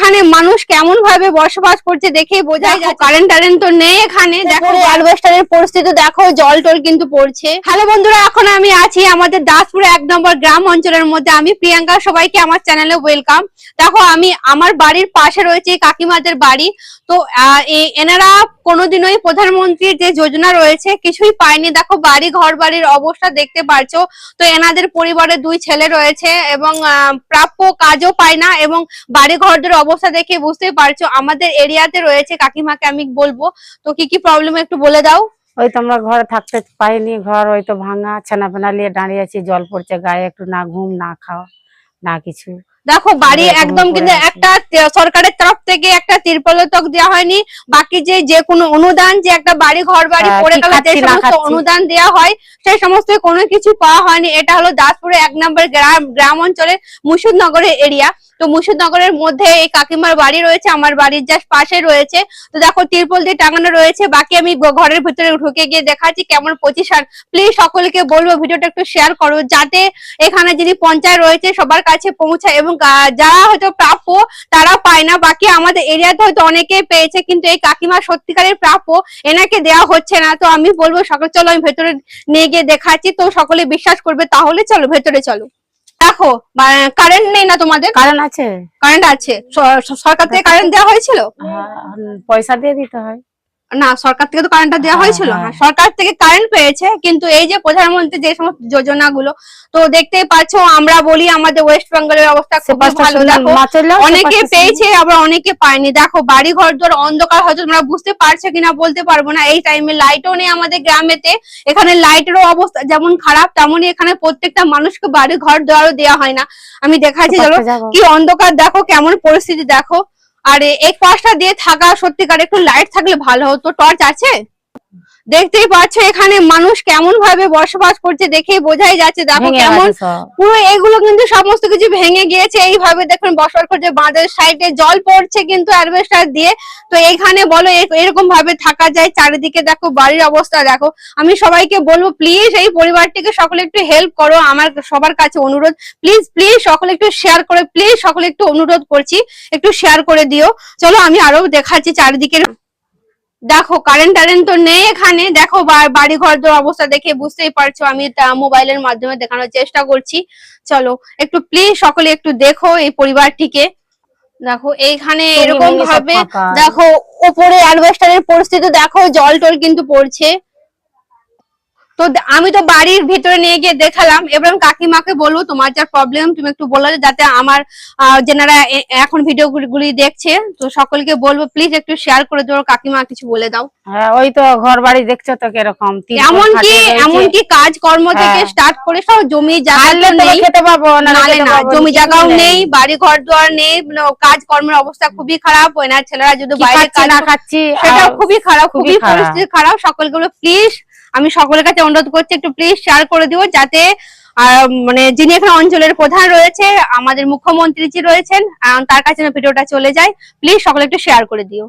এখানে মানুষ কেমন ভাবে বসবাস করছে দেখেই বোঝাই যায়। কারেন্ট তো নেই এখানে, দেখো অ্যালবেস্টারের পরিস্থিতি দেখো, জল টল কিন্তু পড়ছে। হ্যালো বন্ধুরা, এখন আমি আছি আমাদের দাসপুরে 1 নম্বর গ্রাম অঞ্চলের মধ্যে। আমি প্রিয়াঙ্কা, সবাইকে আমার চ্যানেলে ওয়েলকাম। দেখো আমি আমার বাড়ির পাশে রয়েছে কাকিমাদের বাড়ি। তো এনারা কোনোদিনই প্রধানমন্ত্রীর যে যোজনা রয়েছে কিছুই পায়নি। দেখো বাড়ি ঘর বাড়ির অবস্থা দেখতে পারছো। তো এনাদের পরিবারে 2 ছেলে রয়েছে এবং প্রাপ্য কাজও পায় না, এবং বাড়ি ঘরদের অবস্থা দেখে বুঝতেই পারছো। আমাদের এরিয়াতে রয়েছে, কাকিমাকে আমি বলবো তো কি কি প্রবলেম একটু বলে দাও। ওই তো আমরা ঘরে থাকতে পাইনি, ঘর ওই তো ভাঙা, ছানা নিয়ে দাঁড়িয়ে আছি, জল পড়ছে গায়ে, একটু না ঘুম না খাওয়া না কিছু। দেখো বাড়ি একদম কিন্তু একটা সরকারের তরফ থেকে একটা তিরপলের তক দেওয়া হয়নি। বাকি যে কোনো অনুদান, যে একটা বাড়ি ঘর বাড়ি পড়ে গেলে যে সমস্ত অনুদান দেওয়া হয় সেই সমস্ত কোনো কিছু পাওয়া হয়নি। এটা হলো দাসপুরে 1 নম্বর গ্রাম অঞ্চলের মুর্শিদনগরের এরিয়া। তো মুর্শিদনগরের মধ্যে এই কাকিমার বাড়ি রয়েছে, আমার বাড়ির জাস্ট পাশে রয়েছে। তো দেখো তিরপল দিয়ে টাঙানো রয়েছে। বাকি আমি ঘরের ভিতরে ঢুকে গিয়ে দেখাচ্ছি কেমন পজিশন। প্লিজ সকলকে বলবো ভিডিওটা একটু শেয়ার করো, যাতে এখানে যিনি পঞ্চায়েত রয়েছে সবার কাছে পৌঁছায়, এবং যারা হয়তো প্রাপ্য তারা পায় না। বাকি আমাদের এরিয়াতে হয়তো অনেকে পেয়েছে, কিন্তু এই কাকিমা সত্যিকারের প্রাপ্য এনাকে দেওয়া হচ্ছে না। তো আমি বলবো সকল, চলো আমি ভেতরে নিয়ে গিয়ে দেখাচ্ছি, তো সকলে বিশ্বাস করবে। তাহলে চলো ভেতরে চলো। দেখো কারেন্ট নেই না তোমাদের? কারেন্ট আছে, কারেন্ট আছে। সরকার থেকে কারেন্ট দেওয়া হয়েছিল? পয়সা দিয়ে দিতে হয় না, সরকার থেকে তো কারেন্টটা দেওয়া হয়েছিল। হ্যাঁ, সরকার থেকে কারেন্ট পেয়েছে, কিন্তু এই যে প্রধানমন্ত্রী যে সমস্ত যোজনাগুলো তো দেখতেই পাচ্ছ, আমরা বলি আমাদের ওয়েস্ট বেঙ্গলের অবস্থা খুব ভালো। দেখো অনেকে পেয়েছে, আবার অনেকে পায়নি। দেখো বাড়ি ঘর দর অন্ধকার, হয়তো তোমরা বুঝতে পারছো কিনা বলতে পারবো না। এই টাইমে লাইটও নেই আমাদের গ্রামেতে। এখানে লাইটেরও অবস্থা যেমন খারাপ, তেমনই এখানে প্রত্যেকটা মানুষকে বাড়ি ঘর দেওয়ারও দেওয়া হয় না। আমি দেখাচ্ছি চলো কি অন্ধকার, দেখো কেমন পরিস্থিতি দেখো। আর এই পাশটা দিয়ে থাকা সত্যিকার একটু লাইট থাকলে ভালো হতো। টর্চ আছে? দেখতেই পাচ্ছ এখানে মানুষ কেমন ভাবে বসবাস করছে দেখেই বোঝাই যাচ্ছে। দেখো কেমন পুরো এগুলো কিন্তু সমস্ত কিছু ভেঙে গিয়েছে। এইভাবে দেখুন বসবাস করছে, বাঁধের সাইডে জল পড়ছে কিন্তু অ্যালবেস্টার দিয়ে। তো এখানে বলো এরকম ভাবে থাকা যায়? চারিদিকে দেখো বাড়ির অবস্থা দেখো। আমি সবাইকে বলবো প্লিজ এই পরিবারটিকে সকলে একটু হেল্প করো। আমার সবার কাছে অনুরোধ, প্লিজ প্লিজ সকলে একটু শেয়ার করে, প্লিজ সকলে একটু অনুরোধ করছি একটু শেয়ার করে দিও। চলো আমি আরো দেখাচ্ছি চারিদিকে। দেখো কারেন্ট তো নেই এখানে। দেখো বাড়ি ঘর অবস্থা দেখে বুঝতেই পারছো। আমি মোবাইলের মাধ্যমে দেখানোর চেষ্টা করছি। চলো একটু প্লিজ সকলে একটু দেখো এই পরিবারটিকে। দেখো এইখানে এরকম ভাবে, দেখো ওপরে অ্যালবেস্টারের পরিস্থিতি দেখো, জল টল কিন্তু পড়ছে। তো আমি তো বাড়ির ভিতরে নিয়ে গিয়ে দেখালাম। এবার কাকিমাকে বলবো তোমার যা প্রবলেম তুমি একটু বলো, যাতে আমার যারা এখন ভিডিও গুলি দেখছে তো সকলকে বলবো প্লিজ একটু শেয়ার করে দাও। কাকিমা কিছু বলে দাও। হ্যাঁ ওই তো ঘর বাড়ি দেখছো তো কিরকম, এমনকি কাজ কর্ম থেকে স্টার্ট করে সব জমি জায়গা নেই, খেতে পাবো না, জমি জায়গাও নেই, বাড়ি ঘর দুয়ার নেই, কাজ কর্মের অবস্থা খুবই খারাপ। ওনার ছেলেরা যদি বাইরে কাজ না খাচ্ছি সেটা খুবই খারাপ, খুবই পরিস্থিতি খারাপ। সকলকে প্লিজ আমি সকলের কাছে অনুরোধ করছি একটু প্লিজ শেয়ার করে দিও, যাতে মানে যিনি এখানে অঞ্চলের প্রধান রয়েছে, আমাদের মুখ্যমন্ত্রী জি রয়েছেন, তার কাছে ভিডিওটা চলে যায়। প্লিজ সকলে একটু শেয়ার করে দিও।